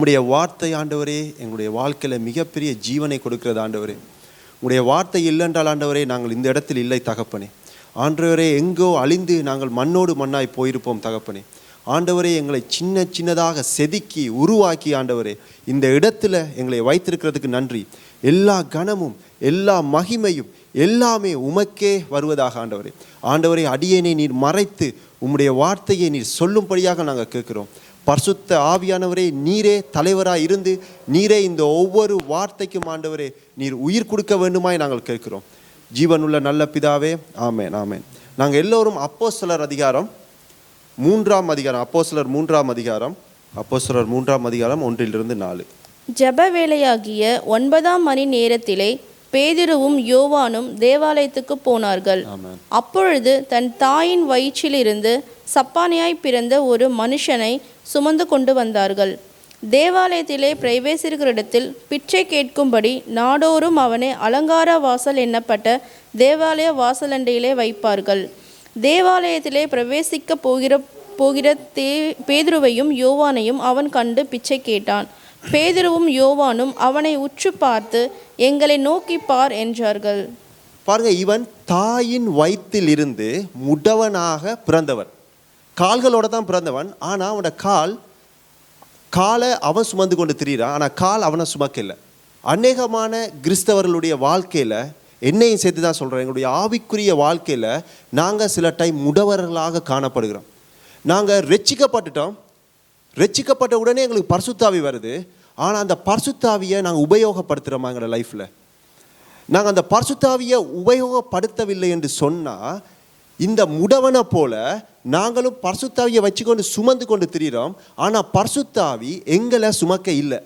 உம்முடைய வார்த்தை ஆண்டவரே எங்களுடைய வாழ்க்கையில் மிகப்பெரிய ஜீவனை கொடுக்கிறது ஆண்டவரே. உங்களுடைய வார்த்தை இல்லைன்றால் ஆண்டவரே நாங்கள் இந்த இடத்தில் இல்லை தகப்பனே. ஆண்டவரே எங்கோ அழிந்து நாங்கள் மண்ணோடு மண்ணாய் போயிருப்போம் தகப்பனே. ஆண்டவரே எங்களை சின்னதாக செதுக்கி உருவாக்கி ஆண்டவரே இந்த இடத்துல எங்களை வைத்திருக்கிறதுக்கு நன்றி. எல்லா கனமும் எல்லா மகிமையும் எல்லாமே உமக்கே வருவதாக ஆண்டவரே. ஆண்டவரே அடியேனை நீர் மறைத்து உம்முடைய வார்த்தையை நீர் சொல்லும்படியாக நாங்கள் கேட்குறோம். பரிசுத்த ஆவியானவரே நீரே தலைவராக இருந்து நீரே இந்த ஒவ்வொரு வார்த்தைக்கும் ஆண்டவரே நீர் உயிர் கொடுக்க வேண்டுமாய் நாங்கள் கேட்கிறோம். ஜீவனுள்ள நல்ல பிதாவே, ஆமேன் ஆமேன். நாங்கள் எல்லோரும் அப்போஸ்தலர் அதிகாரம் 3ஆம் அதிகாரம், அப்போஸ்தலர் 3ஆம் அதிகாரம், அப்போஸ்தலர் 3ஆம் அதிகாரம் 1-4. ஜெப வேளையாகிய 9ஆம் மணி நேரத்திலே பேதுருவும் யோவானும் தேவாலயத்துக்கு போனார்கள். அப்பொழுது தன் தாயின் வயிற்றிலிருந்து சப்பானியாய் பிறந்த ஒரு மனுஷனை சுமந்து கொண்டு வந்தார்கள். தேவாலயத்திலே பிரவேசிக்கிற இடத்தில் பிச்சை கேட்கும்படி நாடோறும் அவனை அலங்கார வாசல் எண்ணப்பட்ட தேவாலய வாசலண்டையிலே வைப்பார்கள். தேவாலயத்திலே பிரவேசிக்க போகிற பேதுருவையும் யோவானையும் அவன் கண்டு பிச்சை கேட்டான். பேதுருவும் யோவானும் அவனை உற்று பார்த்து எங்களை நோக்கி பார் என்றார்கள். பாருங்க, இவன் தாயின் வயிற்றில் இருந்து முடவனாக பிறந்தவன், கால்களோட தான் பிறந்தவன். ஆனால் அவனோட காலை அவன் சுமந்து கொண்டு திரிகிறான், ஆனால் கால் அவனை சுமக்கலை. அநேகமான கிறிஸ்தவர்களுடைய வாழ்க்கையில் என்னையும் சேர்த்து தான் சொல்கிறேன், எங்களுடைய ஆவிக்குரிய வாழ்க்கையில் நாங்கள் சில டைம் முடவர்களாக காணப்படுகிறோம். நாங்கள் ரட்சிக்கப்பட்ட உடனே எங்களுக்கு பரிசுத்தாவி வருது. ஆனால் அந்த பரிசுத்தாவியை நாங்கள் உபயோகப்படுத்துகிறோமா எங்களோட லைஃப்பில்? நாங்கள் அந்த பரிசுத்தாவியை உபயோகப்படுத்தவில்லை என்று சொன்னால் இந்த முடவனை போல நாங்களும் பரிசுத்தாவியை வச்சுக்கொண்டு சுமந்து கொண்டு திரிகிறோம். ஆனால் பரிசுத்தாவி எங்களை சுமக்க இல்லை.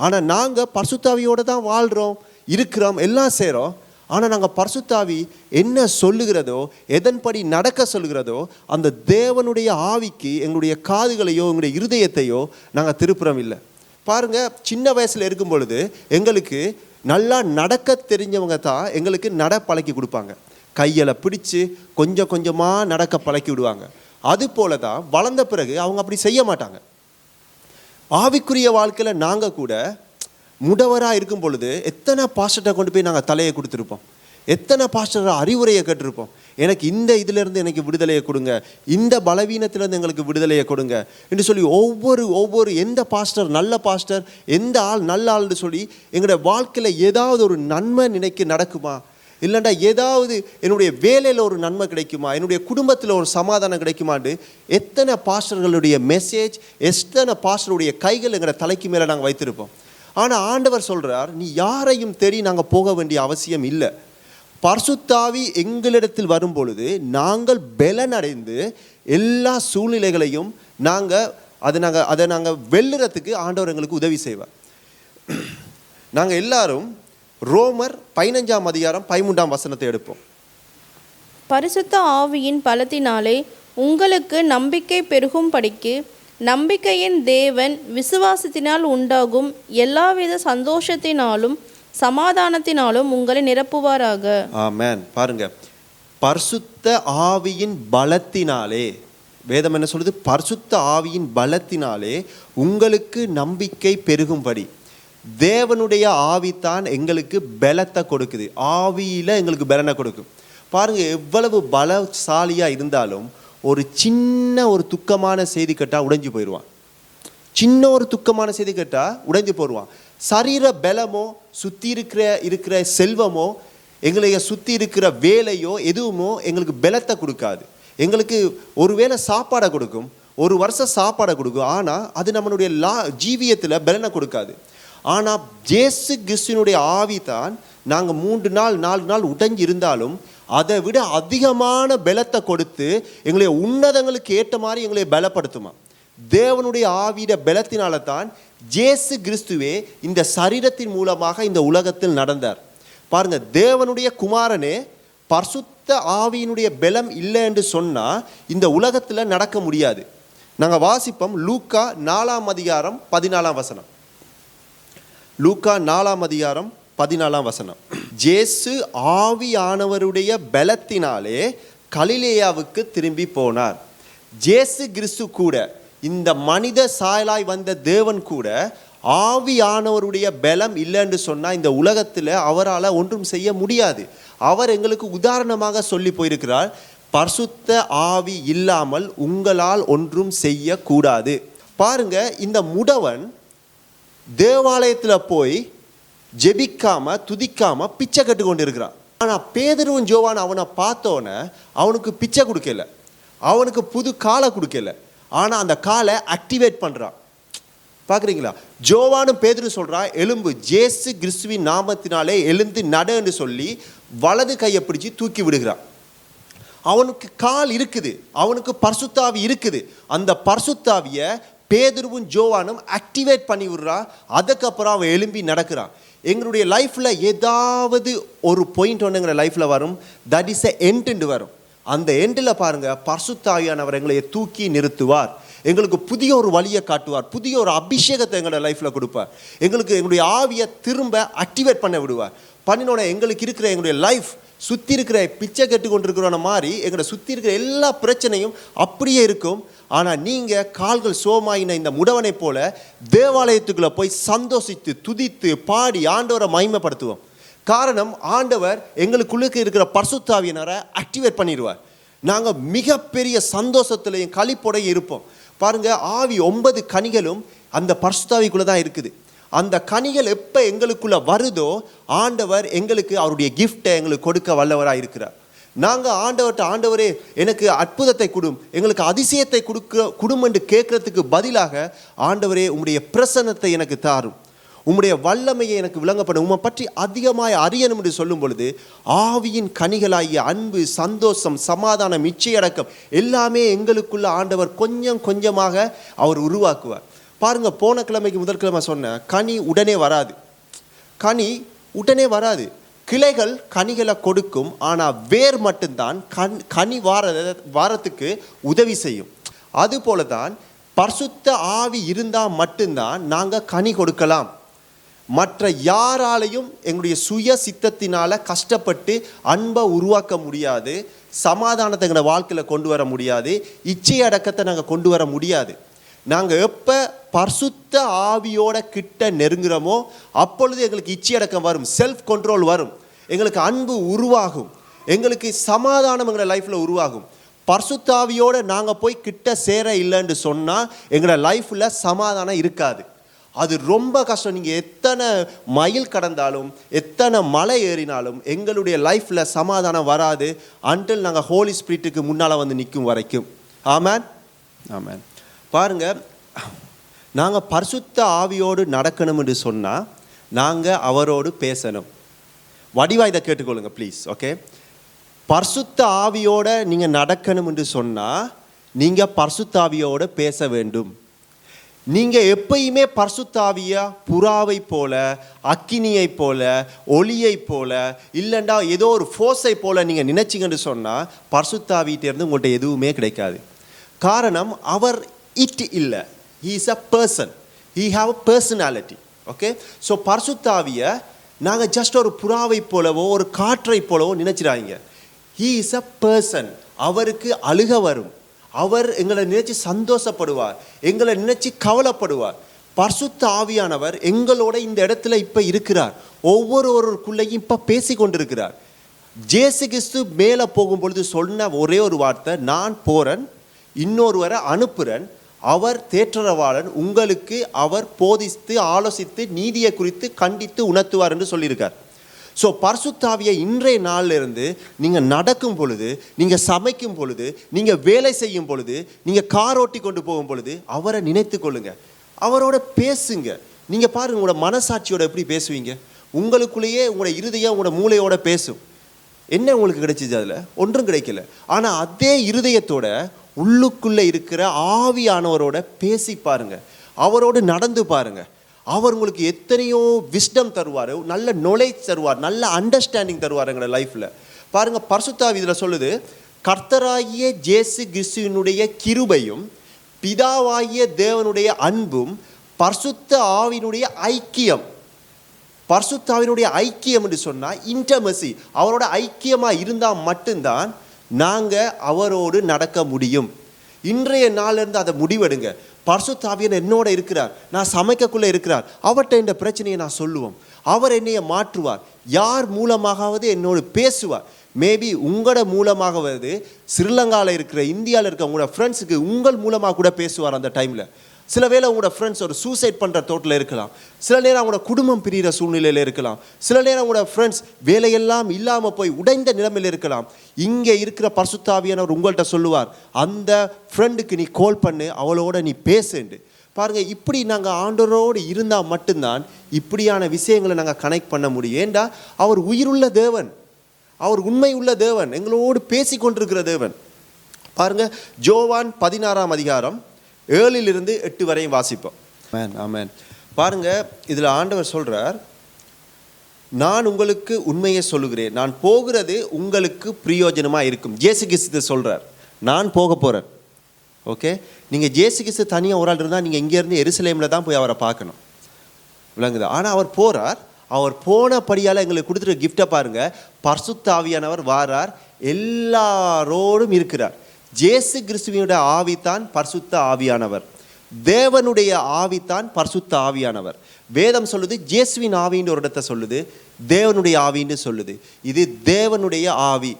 ஆனால் நாங்கள் பரிசுத்தாவியோடு தான் வாழ்கிறோம், இருக்கிறோம், எல்லாம் செய்கிறோம். ஆனால் நாங்கள் பரிசுத்தாவி என்ன சொல்லுகிறதோ, எதன்படி நடக்க சொல்லுகிறதோ அந்த தேவனுடைய ஆவிக்கு எங்களுடைய காதுகளையோ எங்களுடைய இருதயத்தையோ நாங்கள் திருப்புறம் இல்லை. பாருங்கள், சின்ன வயசில் இருக்கும் பொழுது எங்களுக்கு நல்லா நடக்க தெரிஞ்சவங்க தான் எங்களுக்கு நட பழக்கி கொடுப்பாங்க. கையில் பிடிச்சி கொஞ்சம் கொஞ்சமாக நடக்க பழக்கி விடுவாங்க. அது போல தான் வளர்ந்த பிறகு அவங்க அப்படி செய்ய மாட்டாங்க. ஆவிக்குரிய வாழ்க்கையில் நாங்கள் கூட முடவராக இருக்கும் பொழுது எத்தனை பாஸ்டர்கிட்ட கொண்டு போய் நாங்கள் தலையை கொடுத்துருப்போம், எத்தனை பாஸ்டர் அறிவுரையை கேட்டிருப்போம். எனக்கு இந்த இதிலேருந்து எனக்கு விடுதலையை கொடுங்க, இந்த பலவீனத்திலேருந்து எங்களுக்கு விடுதலையை கொடுங்க என்று சொல்லி ஒவ்வொரு எந்த பாஸ்டர் நல்ல பாஸ்டர், எந்த ஆள் நல்ல ஆள்னு சொல்லி எங்களுடைய வாழ்க்கையில் ஏதாவது ஒரு நன்மை நினைக்க நடக்குமா, இல்லைண்டா ஏதாவது என்னுடைய வேலையில் ஒரு நன்மை கிடைக்குமா, என்னுடைய குடும்பத்தில் ஒரு சமாதானம் கிடைக்குமான்னு எத்தனை பாஸ்டர்களுடைய மெசேஜ், எத்தனை பாஸ்டருடைய கைகள் எங்களோட தலைக்கு மேலே நாங்கள் வைத்திருப்போம். ஆனால் ஆண்டவர் சொல்கிறார், நீ யாரையும் தேடி நாங்கள் போக வேண்டிய அவசியம் இல்லை. பரிசுத்தாவி எங்களிடத்தில் வரும் பொழுது நாங்கள் பலனடைந்து எல்லா சூழ்நிலைகளையும் அதை நாங்கள் வெல்லுறதுக்கு ஆண்டவர் எங்களுக்கு உதவி செய்வார். நாங்கள் எல்லாரும் ரோமர் 15ஆம் அதிகாரம் 13ஆம் வசனத்தை எடுப்போம். பரிசுத்த ஆவியின் பலத்தினாலே உங்களுக்கு நம்பிக்கை பெருகும் படிக்கு நம்பிக்கையின் தேவன் விசுவாசத்தினால் உண்டாகும் எல்லாவித சந்தோஷத்தினாலும் சமாதானத்தினாலும் உங்களை நிரப்புவாராக. ஆமென். பாருங்க, பரிசுத்த ஆவியின் பலத்தினாலே, வேதம் என்ன சொல்லுது? பரிசுத்த ஆவியின் பலத்தினாலே உங்களுக்கு நம்பிக்கை பெருகும்படி. தேவனுடைய ஆவித்தான் எங்களுக்கு பலத்தை கொடுக்குது, ஆவியில் எங்களுக்கு பலனை கொடுக்கும். பாருங்க, எவ்வளவு பலசாலியாக இருந்தாலும் ஒரு துக்கமான செய்தி கேட்டால் உடைஞ்சு போயிடுவான். சின்ன ஒரு துக்கமான செய்தி கேட்டால் உடைஞ்சு போயிடுவான். சரீர பலமோ சுற்றி இருக்கிற செல்வமோ எங்களை சுற்றி இருக்கிற வேலையோ எதுவுமோ எங்களுக்கு பலத்தை கொடுக்காது. எங்களுக்கு ஒரு வேளை சாப்பாடை கொடுக்கும், ஒரு வருஷம் சாப்பாடை கொடுக்கும், ஆனால் அது நம்மளுடைய ஜீவியத்தில் பலனை கொடுக்காது. ஆனால் இயேசு கிறிஸ்துவினுடைய ஆவி தான் நாங்கள் 3 நாள் 4 நாள் உடைஞ்சு இருந்தாலும் அதை விட அதிகமான பலத்தை கொடுத்து எங்களை உன்னதங்களுக்கு ஏற்ற மாதிரி எங்களை பலப்படுத்துமா. தேவனுடைய ஆவியிட பலத்தினால தான் இயேசு கிறிஸ்துவே இந்த சரீரத்தின் மூலமாக இந்த உலகத்தில் நடந்தார். பாருங்க, தேவனுடைய குமாரனே பரிசுத்த ஆவியினுடைய பலம் இல்லை என்று சொன்னால் இந்த உலகத்தில் நடக்க முடியாது. நாங்கள் வாசிப்போம் லூக்கா 4ஆம் அதிகாரம் 14ஆம் வசனம். லூக்கா 4ஆம் அதிகாரம் 14ஆம் வசனம். இயேசு ஆவியானவருடைய பலத்தினாலே கலிலேயாவுக்கு திரும்பி போனார். இயேசு கிறிஸ்து கூட, இந்த மனித சாயலாய் வந்த தேவன் கூட ஆவியானவருடைய பலம் இல்லைன்னு சொன்னால் இந்த உலகத்தில் அவரால் ஒன்றும் செய்ய முடியாது. அவர் எங்களுக்கு உதாரணமாக சொல்லி போயிருக்கிறார், பரிசுத்த ஆவி இல்லாமல் உங்களால் ஒன்றும் செய்யக்கூடாது. பாருங்க, இந்த முடவன் தேவாலயத்தில் போய் ஜெபிக்காம துதிக்காம பிச்சை கட்டு கொண்டு இருக்கிறான். ஆனால் பேதுருவும் யோவான் அவனை பார்த்தோன்னே அவனுக்கு பிச்சை கொடுக்கல, அவனுக்கு புது காலை கொடுக்கல, ஆனால் அந்த காலை ஆக்டிவேட் பண்ணுறான். பார்க்குறீங்களா? யோவானும் பேதுரு சொல்கிறான், எலும்பு இயேசு கிறிஸ்துவின் நாமத்தினாலே எழுந்து நடன்னு சொல்லி வலது கையை பிடிச்சி தூக்கி விடுகிறான். அவனுக்கு கால் இருக்குது, அவனுக்கு பரிசுத்தாவி இருக்குது. அந்த பரிசுத்தாவியை பேதுருவும் யோவானும் ஆக்டிவேட் பண்ணி விடுறான். அதுக்கப்புறம் அவன் எழும்பி நடக்கிறான். எங்களுடைய லைஃப்பில் ஏதாவது ஒரு பாயிண்ட் ஒன்று எங்களை லைஃப்பில் வரும், தட் இஸ் எ எண்டு வரும். அந்த எண்டில் பாருங்கள், பரிசுத்தாவியானவர் எங்களை தூக்கி நிறுத்துவார், எங்களுக்கு புதிய ஒரு வழியை காட்டுவார், புதிய ஒரு அபிஷேகத்தை எங்களோட லைஃப்பில் கொடுப்பார், எங்களுக்கு எங்களுடைய ஆவியை திரும்ப ஆக்டிவேட் பண்ண விடுவார். பண்ணினோட எங்களுக்கு இருக்கிற எங்களுடைய லைஃப் சுற்றி இருக்கிற பிச்சை கட்டு கொண்டிருக்கிற மாதிரி எங்களோட சுற்றி இருக்கிற எல்லா பிரச்சனையும் அப்படியே இருக்கும். ஆனால் நீங்கள் கால்கள் சோமாயின இந்த முடவனை போல தேவாலயத்துக்குள்ளே போய் சந்தோஷித்து துதித்து பாடி ஆண்டவரை மகிமைப்படுத்துவோம். காரணம், ஆண்டவர் எங்களுக்குள்ளுக்கு இருக்கிற பரிசுத்தாவியினரை ஆக்டிவேட் பண்ணிடுவார். நாங்கள் மிகப்பெரிய சந்தோஷத்துலையும் களிப்போடையும் இருப்போம். பாருங்கள், ஆவி 9 கனிகளும் அந்த பரிசுத்தாவிக்குள்ளே தான் இருக்குது. அந்த கனிகள் எப்போ எங்களுக்குள்ளே வருதோ ஆண்டவர் எங்களுக்கு அவருடைய கிஃப்டை எங்களுக்கு கொடுக்க வல்லவராக இருக்கிறார். நாங்கள் ஆண்டவர்கிட்ட, ஆண்டவரே எனக்கு அற்புதத்தை கொடும், எங்களுக்கு அதிசயத்தை கொடும் என்று கேட்கறதுக்கு பதிலாக, ஆண்டவரே உம்முடைய பிரசன்னத்தை எனக்கு தாரும், உம்முடைய வல்லமையை எனக்கு விளங்கப்படும், உம்மை பற்றி அதிகமாக அறியணும் என்று சொல்லும் பொழுது ஆவியின் கனிகளாகிய அன்பு, சந்தோஷம், சமாதானம், இச்சையடக்கம் எல்லாமே எங்களுக்குள்ள ஆண்டவர் கொஞ்சம் கொஞ்சமாக அவர் உருவாக்குவார். பாருங்க, போன கிழமைக்கு முதல் கிழமை சொன்ன கனி உடனே வராது, கனி உடனே வராது. கிளைகள் கனிகளை கொடுக்கும், ஆனால் வேர் மட்டும்தான் கனி வாரத்துக்கு உதவி செய்யும். அதுபோல தான் பரிசுத்த ஆவி இருந்தால் மட்டும்தான் நாங்கள் கனி கொடுக்கலாம். மற்ற யாராலையும் எங்களுடைய சுய சித்தத்தினால் கஷ்டப்பட்டு அன்பை உருவாக்க முடியாது, சமாதானத்தை எங்களை வாழ்க்கையில் கொண்டு வர முடியாது, இச்சை அடக்கத்தை நாங்கள் கொண்டு வர முடியாது. நாங்கள் எப்போ பரிசுத்த ஆவியோட கிட்ட நெருங்குறோமோ அப்பொழுது எங்களுக்கு இச்சை அடக்கம் வரும், செல்ஃப் கண்ட்ரோல் வரும், எங்களுக்கு அன்பு உருவாகும், எங்களுக்கு சமாதானம் எங்களை லைஃப்பில் உருவாகும். பரிசுத்த ஆவியோடு நாங்கள் போய் கிட்ட சேர இல்லைன்னு சொன்னால் எங்களோட லைஃப்பில் சமாதானம் இருக்காது. அது ரொம்ப கஷ்டம். நீங்கள் எத்தனை மைல் கடந்தாலும் எத்தனை மலை ஏறினாலும் எங்களுடைய லைஃப்பில் சமாதானம் வராது அன்டில் நாங்கள் ஹோலி ஸ்பிரிட்டுக்கு முன்னால் வந்து நிற்கும் வரைக்கும். ஆமேன், ஆமேன். பாருங்கள், நாங்கள் பரிசுத்த ஆவியோடு நடக்கணும் என்று சொன்னால் நாங்கள் அவரோடு பேசணும். வடிவாக இதை கேட்டுக்கொள்ளுங்க ப்ளீஸ். ஓகே, பரிசுத்த ஆவியோடு நீங்கள் நடக்கணும் என்று சொன்னால் நீங்கள் பரிசுத்த ஆவியோடு பேச வேண்டும். நீங்கள் எப்பயுமே பரிசுத்தாவியா புறாவை போல, அக்கினியை போல, ஒளியை போல, இல்லைண்டா ஏதோ ஒரு ஃபோர்ஸை போல நீங்கள் நினைச்சிங்கன்னு சொன்னால் பரிசுத்தாவிட்டேருந்து உங்கள்கிட்ட எதுவுமே கிடைக்காது. காரணம், அவர் இட் இல்லை, he is a person, he have a personality. Okay, so பரிசுத்தாவியை நாங்கள் ஜஸ்ட் ஒரு புறாவை போலவோ ஒரு காற்றை போலவோ நினைச்சிடாங்க. He is a person. அவருக்கு அழுக வரும், அவர் எங்களை நினைச்சு சந்தோஷப்படுவார், எங்களை நினைச்சு கவலைப்படுவார். பரிசுத்த ஆவியானவர் எங்களோட இந்த இடத்துல இப்போ இருக்கிறார், ஒவ்வொருவருக்குள்ளேயும் இப்போ பேசி கொண்டிருக்கிறார். இயேசு கிறிஸ்து மேலே போகும்பொழுது சொன்ன ஒரே ஒரு வார்த்தை, நான் போகிறேன், இன்னொருவரை அனுப்புகிறேன், அவர் தேற்றரவாளன், உங்களுக்கு அவர் போதித்து ஆலோசித்து நீதியை குறித்து கண்டித்து உணர்த்துவார் என்று சொல்லியிருக்கார். ஸோ பரிசுத்தாவியை இன்றைய நாளிலிருந்து நீங்கள் நடக்கும் பொழுது, நீங்கள் சமைக்கும் பொழுது, நீங்கள் வேலை செய்யும் பொழுது, நீங்கள் கார் ஓட்டி கொண்டு போகும் பொழுது அவரை நினைத்து கொள்ளுங்க, அவரோட பேசுங்க. நீங்கள் பாருங்கள், உங்களோட மனசாட்சியோட எப்படி பேசுவீங்க? உங்களுக்குள்ளேயே உங்களோட இருதயம் உங்களோட மூளையோட பேசும். என்ன உங்களுக்கு கிடைச்சிச்சு? அதில் ஒன்றும் கிடைக்கல. ஆனால் அதே இருதயத்தோட உள்ளுக்குள்ளே இருக்கிற ஆவியானவரோட பேசி பாருங்க, அவரோடு நடந்து பாருங்க. அவர் உங்களுக்கு எத்தனையோ விஸ்டம் தருவார், நல்ல நாலேஜ் தருவார், நல்ல அண்டர்ஸ்டாண்டிங் தருவார் எங்களோட லைஃப்பில். பாருங்கள், பரிசுத்தாவி இதில் சொல்லுது, கர்த்தராகிய இயேசு கிறிஸ்துவினுடைய கிருபையும் பிதாவாகிய தேவனுடைய அன்பும் பரிசுத்த ஆவியினுடைய ஐக்கியம். பரிசுத்த ஆவியினுடைய ஐக்கியம் என்று சொன்னால் இன்டமசி, அவரோட ஐக்கியமாக இருந்தால் மட்டும்தான் நாங்கள் அவரோடு நடக்க முடியும். இன்றைய நாளிலிருந்து அதை முடிவெடுங்க. பரிசுத்த ஆவியானவர் என்னோட இருக்கிறார், நான் சமைக்கக்குள்ளே இருக்கிறார், அவர்கிட்ட இந்த பிரச்சனையை நான் சொல்லுவோம், அவர் என்னைய மாற்றுவார், யார் மூலமாகவது என்னோடு பேசுவார். மேபி உங்களோட மூலமாகவது ஸ்ரீலங்காவில் இருக்கிற, இந்தியாவில் இருக்கிற உங்களோட ஃப்ரெண்ட்ஸுக்கு உங்கள் மூலமாக கூட பேசுவார் அந்த டைமில். சில வேளை உங்களோட ஃப்ரெண்ட்ஸ் ஒரு சூசைட் பண்ணுற தோட்டில் இருக்கலாம், சில நேரம் அவங்களோட குடும்பம் பிரிகிற சூழ்நிலையில் இருக்கலாம், சில நேரம் உங்களோட ஃப்ரெண்ட்ஸ் வேலையெல்லாம் இல்லாமல் போய் உடைந்த நிலைமையில் இருக்கலாம். இங்கே இருக்கிற பரிசுத்த ஆவியானவர் உங்கள்கிட்ட சொல்லுவார், அந்த ஃப்ரெண்டுக்கு நீ கால் பண்ணு, அவளோட நீ பேசுண்டு. பாருங்கள், இப்படி நாங்கள் ஆண்டவரோடு இருந்தால் மட்டும்தான் இப்படியான விஷயங்களை நாங்கள் கனெக்ட் பண்ண முடியும். ஏண்டா அவர் உயிருள்ள தேவன், அவர் உண்மை உள்ள தேவன், எங்களோடு பேசி கொண்டிருக்கிற தேவன். பாருங்கள், யோவான் 16ஆம் அதிகாரம் 7 - 8 வரையும் வாசிப்போம். ஆமென், ஆமென். பாருங்க, இதில் ஆண்டவர் சொல்றார், நான் உங்களுக்கு உண்மையை சொல்லுகிறேன், நான் போகிறது உங்களுக்கு பிரயோஜனமாக இருக்கும். இயேசு கிறிஸ்து சொல்றார், நான் போக போகிறேன். ஓகே, நீங்கள் இயேசு கிறிஸ்து தனியாக ஒரு ஆள் இருந்தால் நீங்கள் இங்கேருந்து எருசலேமில் தான் போய் அவரை பார்க்கணும், விளங்குதா? ஆனால் அவர் போகிறார். அவர் போனபடியால் எங்களுக்கு கொடுத்துருக்க கிஃப்டை பாருங்கள், பரிசுத்த ஆவியானவர் வாரார், எல்லாரோடும் இருக்கிறார். இயேசு கிறிஸ்துவினுடைய ஆவிதான் பரிசுத்த ஆவியானவர், தேவனுடைய ஆவிதான் பரிசுத்த ஆவியானவர். வேதம் சொல்லுது இயேசுவின் ஆவின்னு ஒரு இடத்தை சொல்லுது, தேவனுடைய ஆவின்னு சொல்லுது. இது தேவனுடைய ஆவி,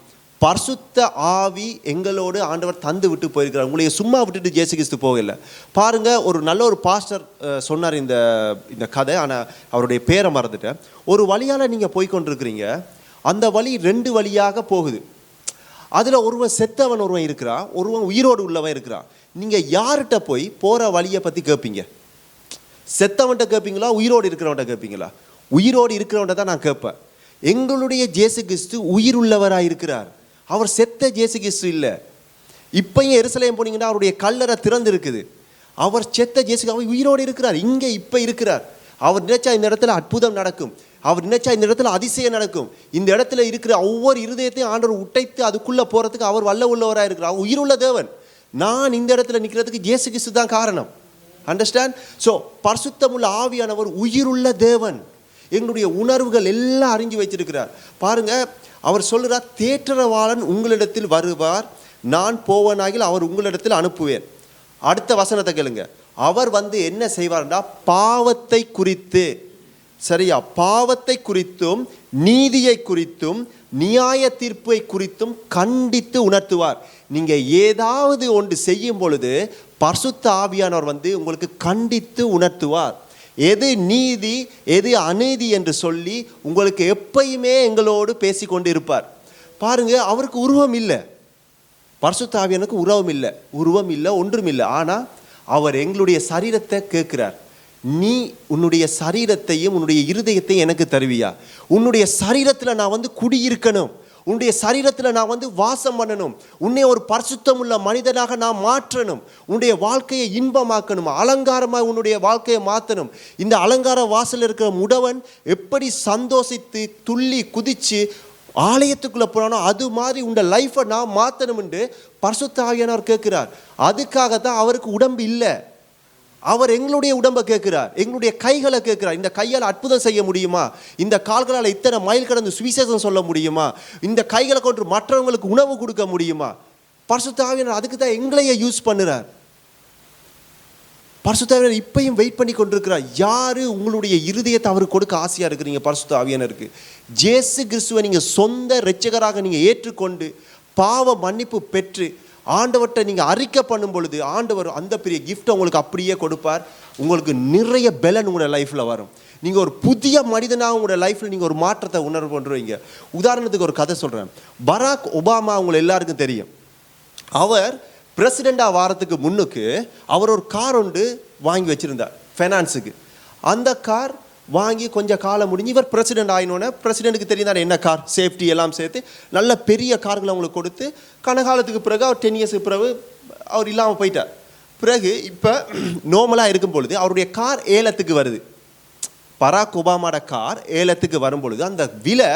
பரிசுத்த ஆவி எங்களோடு ஆண்டவர் தந்து விட்டு போயிருக்கிறார். உங்களைய சும்மா விட்டுட்டு இயேசு கிறிஸ்து போகல. பாருங்க, ஒரு நல்ல ஒரு பாஸ்டர் சொன்னார் இந்த கதை, ஆனால் அவருடைய பேரை மறந்துட்டேன். ஒரு வழியால் நீங்கள் போய்கொண்டிருக்கிறீங்க, அந்த வழி 2 வழியாக போகுது. அதில் ஒருவன் செத்தவன் ஒருவன் இருக்கிறான், ஒருவன் உயிரோடு உள்ளவன் இருக்கிறான். நீங்கள் யார்கிட்ட போய் போகிற வழியை பற்றி கேட்பீங்க? செத்தவன்கிட்ட கேட்பீங்களா, உயிரோடு இருக்கிறவன்கிட்ட கேட்பீங்களா? உயிரோடு இருக்கிறவன்கிட்ட தான் நான் கேட்பேன். எங்களுடைய இயேசு கிறிஸ்து உயிர் உள்ளவராக இருக்கிறார், அவர் செத்த இயேசு கிறிஸ்து இல்லை. இப்பையும் எருசலேம் போனீங்கன்னா அவருடைய கல்லறை திறந்து இருக்குது, அவர் செத்த இயேசு, அவர் உயிரோடு இருக்கிறார், இங்கே இப்போ இருக்கிறார். அவர் நினைச்சா இந்த இடத்துல அற்புதம் நடக்கும், அவர் நினைச்சா இந்த இடத்துல அதிசயம் நடக்கும். இந்த இடத்துல இருக்கிற ஒவ்வொரு இருதயத்தையும் ஆண்டவர் உடைத்து அதுக்குள்ளே போகிறதுக்கு அவர் வல்ல உள்ளவராக இருக்கிறார், அவர் உயிருள்ள தேவன். நான் இந்த இடத்துல நிற்கிறதுக்கு இயேசு கிறிஸ்து தான் காரணம். அண்டர்ஸ்டாண்ட்? ஸோ பரிசுத்தமுள்ள ஆவியானவர் உயிருள்ள தேவன், எங்களுடைய உணர்வுகள் எல்லாம் அறிஞ்சு வச்சிருக்கிறார். பாருங்க, அவர் சொல்கிறார், தேற்றரவாளன் உங்களிடத்தில் வருவார், நான் போவனாகில் அவர் உங்களிடத்தில் அனுப்புவேன். அடுத்த வசனத்தை கேளுங்க, அவர் வந்து என்ன செய்வார்னா பாவத்தை குறித்து, சரியா, பாவத்தை குறித்தும் நீதியை குறித்தும் நியாய தீர்ப்பை குறித்தும் கண்டித்து உணர்த்துவார். நீங்கள் ஏதாவது ஒன்று செய்யும் பொழுது பரிசுத்த ஆவியானவர் வந்து உங்களுக்கு கண்டித்து உணர்த்துவார். எது நீதி எது அநீதி என்று சொல்லி உங்களுக்கு எப்பயுமே எங்களோடு பேசிக்கொண்டு இருப்பார். பாருங்க, அவருக்கு உருவம் இல்லை, பரிசுத்த ஆவியானவருக்கு உருவம் இல்லை, ஒன்றும் இல்லை. ஆனால் அவர் எங்களுடைய சரீரத்தை கேட்கிறார். நீ உன்னுடைய சரீரத்தையும் உன்னுடைய இருதயத்தையும் எனக்கு தருவியா? உன்னுடைய சரீரத்தில் நான் வந்து குடியிருக்கணும், உன்னுடைய சரீரத்தில் நான் வந்து வாசம் பண்ணணும், உன்னை ஒரு பரிசுத்தம் உள்ள மனிதனாக நான் மாற்றணும், உன்னுடைய வாழ்க்கையை இன்பமாக்கணும், அலங்காரமாக உன்னுடைய வாழ்க்கையை மாற்றணும். இந்த அலங்கார வாசல் இருக்கிற முடவன் எப்படி சந்தோஷித்து துள்ளி குதித்து ஆலயத்துக்குள்ளே போனானோ அது மாதிரி உன்னை லைஃப்பை நான் மாற்றணும் என்று பரிசுத்த ஆவியானவர் கேட்கிறார். அதுக்காகத்தான் அவருக்கு உடம்பு இல்லை, அவர் எங்களுடைய உடம்பை கேட்கிறார், எங்களுடைய கைகளை கேட்கிறார். இந்த கையால் அற்புதம் செய்ய முடியுமா? இந்த கால்களால் இத்தனை மைல் கடந்து சுவிசேஷம் சொல்ல முடியுமா? இந்த கைகளை கொண்டு மற்றவங்களுக்கு உணவு கொடுக்க முடியுமா? பரிசுத்த ஆவியானவர் அதுக்கு தான் எங்களையே யூஸ் பண்ணுறார். பரிசுத்த ஆவியானவர் இப்பையும் வெயிட் பண்ணி கொண்டிருக்கிறார். யாரு உங்களுடைய இருதயத்தை அவருக்கு கொடுக்க ஆசையாக இருக்கிறீங்க? பரிசுத்த ஆவியானவருக்கு இயேசு கிறிஸ்துவை நீங்கள் சொந்த இரட்சகராக நீங்கள் ஏற்றுக்கொண்டு பாவ மன்னிப்பு பெற்று ஆண்டவர்கிட்ட நீங்கள் அறிக்கை பண்ணும் பொழுது ஆண்டவர் அந்த பெரிய கிஃப்ட்டை உங்களுக்கு அப்படியே கொடுப்பார். உங்களுக்கு நிறைய பலன் உங்களோட லைஃப்பில் வரும். நீங்கள் ஒரு புதிய மனிதனாக உங்களோட லைஃப்பில் நீங்கள் ஒரு மாற்றத்தை உணர்வு பண்ணுறீங்க. உதாரணத்துக்கு ஒரு கதை சொல்கிறேன். பராக் ஒபாமா உங்களை எல்லாருக்கும் தெரியும். அவர் பிரசிடெண்டாக வாரத்துக்கு முன்னுக்கு அவர் ஒரு கார் ஒன்று வாங்கி வச்சுருந்தார் ஃபைனான்ஸுக்கு. அந்த கார் வாங்கி கொஞ்சம் காலம் முடிஞ்சு இவர் பிரசிடெண்ட் ஆகினோன்னே பிரசிடெண்ட்டுக்கு தெரியும் தானே என்ன கார் சேஃப்டி எல்லாம் சேர்த்து நல்ல பெரிய கார்களை அவங்களுக்கு கொடுத்து கனகாலத்துக்கு பிறகு அவர் 10 இயர்ஸுக்கு பிறகு அவர் இல்லாமல் போயிட்டார். பிறகு இப்போ நார்மலாக இருக்கும் பொழுது அவருடைய கார் ஏலத்துக்கு வருது. பராக் ஒபாமாவோட கார் ஏலத்துக்கு வரும் பொழுது அந்த விலை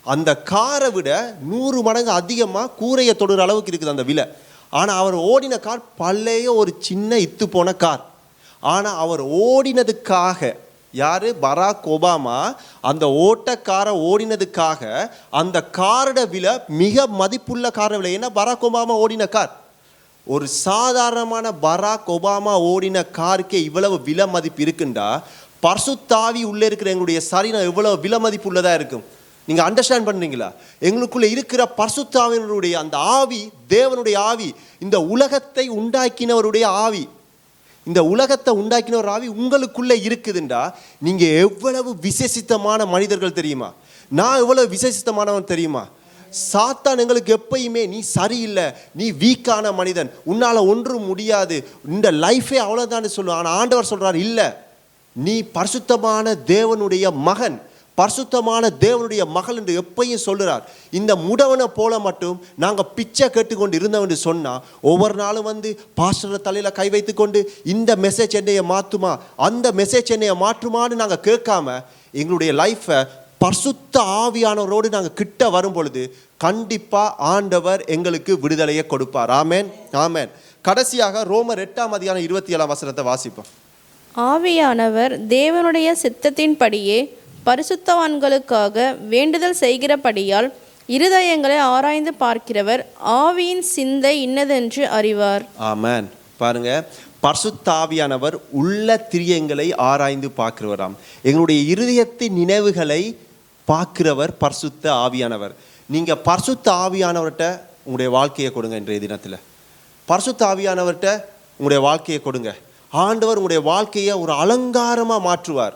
அந்த காரை விட 100 மடங்கு அதிகமாக கூரையை தொடுற அளவுக்கு இருக்குது அந்த விலை. ஆனால் அவர் ஓடின கார் பழைய ஒரு சின்ன இத்து போன கார். ஆனால் அவர் ஓடினதுக்காக, யார்? பராக் ஒபாமா அந்த ஓட்டக்காரை ஓடினதுக்காக அந்த காரோட விலை மிக மதிப்புள்ள காரோட விலை. ஏன்னா பராக் ஒபாமா ஓடின கார். ஒரு சாதாரணமான பராக் ஒபாமா ஓடின காருக்கே இவ்வளவு விலை மதிப்பு இருக்குண்டா, பரிசுத்தாவி உள்ளே இருக்கிற எங்களுடைய சரீரம் எவ்வளவு விலை மதிப்பு உள்ளதாக இருக்கும். நீங்கள் அண்டர்ஸ்டாண்ட் பண்ணுறீங்களா? எங்களுக்குள்ளே இருக்கிற பரிசுத்தாவினுடைய அந்த ஆவி, தேவனுடைய ஆவி, இந்த உலகத்தை உண்டாக்கினவருடைய ஆவி, இந்த உலகத்தை உண்டாக்கின ஒரு ஆவி உங்களுக்குள்ளே இருக்குதுண்டா, நீங்கள் எவ்வளவு விசேஷித்தமான மனிதர்கள் தெரியுமா? நான் எவ்வளவு விசேஷித்தமானவன் தெரியுமா? சாத்தான் எங்களுக்கு எப்பயுமே நீ சரியில்லை, நீ வீக்கான மனிதன், உன்னால் ஒன்றும் முடியாது, இந்த லைஃபே அவ்வளோதான் சொல்லுவான். ஆனால் ஆண்டவர் சொல்கிறார், இல்லை, நீ பரிசுத்தமான தேவனுடைய மகன், பரிசுத்தமான தேவனுடைய மகள் என்று எப்பையும் சொல்லுறார். இந்த முடவனை போல மட்டும் நாங்கள் பிச்சை கேட்டுக்கொண்டு இருந்தோம் என்று சொன்னால், ஒவ்வொரு நாளும் வந்து பாஸ்டர் தலையில் கை வைத்து கொண்டு இந்த மெசேஜ் என்னையை மாற்றுமா, அந்த மெசேஜ் என்னையை மாற்றுமான்னு நாங்கள் கேட்காம எங்களுடைய லைஃப்பை பரிசுத்த ஆவியானவரோடு நாங்கள் கிட்ட வரும் பொழுது கண்டிப்பாக ஆண்டவர் எங்களுக்கு விடுதலையை கொடுப்பார். ஆமேன், ஆமேன். கடைசியாக ரோமர் 8:27 வாசிப்போம். ஆவியானவர் தேவனுடைய சித்தத்தின்படியே பரிசுத்தவான்களுக்காக வேண்டுதல் செய்கிறபடியால் இருதயங்களை ஆராய்ந்து பார்க்கிறவர் ஆவியின் சிந்தை இன்னதென்று அறிவார். ஆமென். பாருங்க, பரிசுத்த ஆவியானவர் உள்ள திரியங்களை ஆராய்ந்து பார்க்கிறவராம். எங்களுடைய இருதயத்தின் நினைவுகளை பார்க்கிறவர் பரிசுத்த ஆவியானவர். நீங்கள் பரிசுத்த ஆவியானவர்கிட்ட உங்களுடைய வாழ்க்கையை கொடுங்க. இன்றைய தினத்தில் பரிசுத்த ஆவியானவர்கிட்ட உங்களுடைய வாழ்க்கையை கொடுங்க. ஆண்டவர் உங்களுடைய வாழ்க்கையை ஒரு அலங்காரமாக மாற்றுவார்.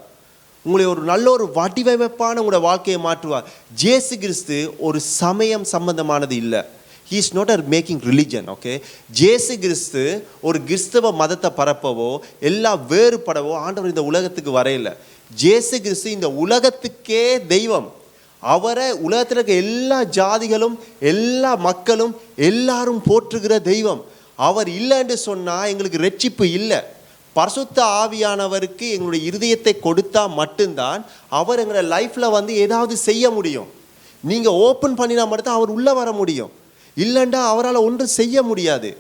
உங்களை ஒரு நல்ல ஒரு வடிவமைப்பான உங்களுடைய வாழ்க்கையை மாற்றுவார். இயேசு கிறிஸ்து ஒரு சமயம் சம்பந்தமானது இல்லை. He is not a making religion. Okay, இயேசு கிறிஸ்து ஒரு கிறிஸ்தவ மதத்தை பரப்பவோ எல்லாம் வேறுபடவோ ஆண்டவர் இந்த உலகத்துக்கு வரையில. இயேசு கிறிஸ்து இந்த உலகத்துக்கே தெய்வம். அவரை உலகத்தில் இருக்க எல்லா ஜாதிகளும் எல்லா மக்களும் எல்லாரும் போற்றுகிற தெய்வம். அவர் இல்லைன்னு சொன்னால் எங்களுக்கு ரட்சிப்பு இல்லை. பரிசுத்த ஆவியானவருக்கு எங்களுடைய இருதயத்தை கொடுத்தா மட்டும்தான் அவர் எங்களோட லைஃப்பில் வந்து ஏதாவது செய்ய முடியும். நீங்கள் ஓப்பன் பண்ணினா மட்டும்தான் அவர் உள்ளே வர முடியும். இல்லைண்டா அவரால் ஒன்றும் செய்ய முடியாது.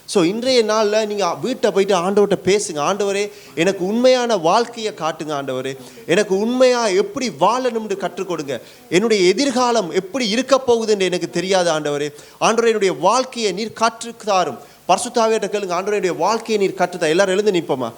ஸோ இன்றைய நாளில் நீங்கள் வீட்டை போயிட்டு ஆண்டவர்கிட்ட பேசுங்க. ஆண்டவரே, எனக்கு உண்மையான வாழ்க்கையை காட்டுங்க. ஆண்டவரே, எனக்கு உண்மையாக எப்படி வாழணும்னு கற்றுக் கொடுங்க. என்னுடைய எதிர்காலம் எப்படி இருக்க போகுதுன்னு எனக்கு தெரியாது. ஆண்டவரே, ஆண்டவரே, என்னுடைய வாழ்க்கையை நீர் கற்றுத்தாரும். பரிசுத்த ஆவியானவர்கிட்ட கேளுங்க. ஆண்டவருடைய வாழ்க்கையை நீர் கற்றுத்தா. எல்லாரும் எழுந்து நிற்போமா?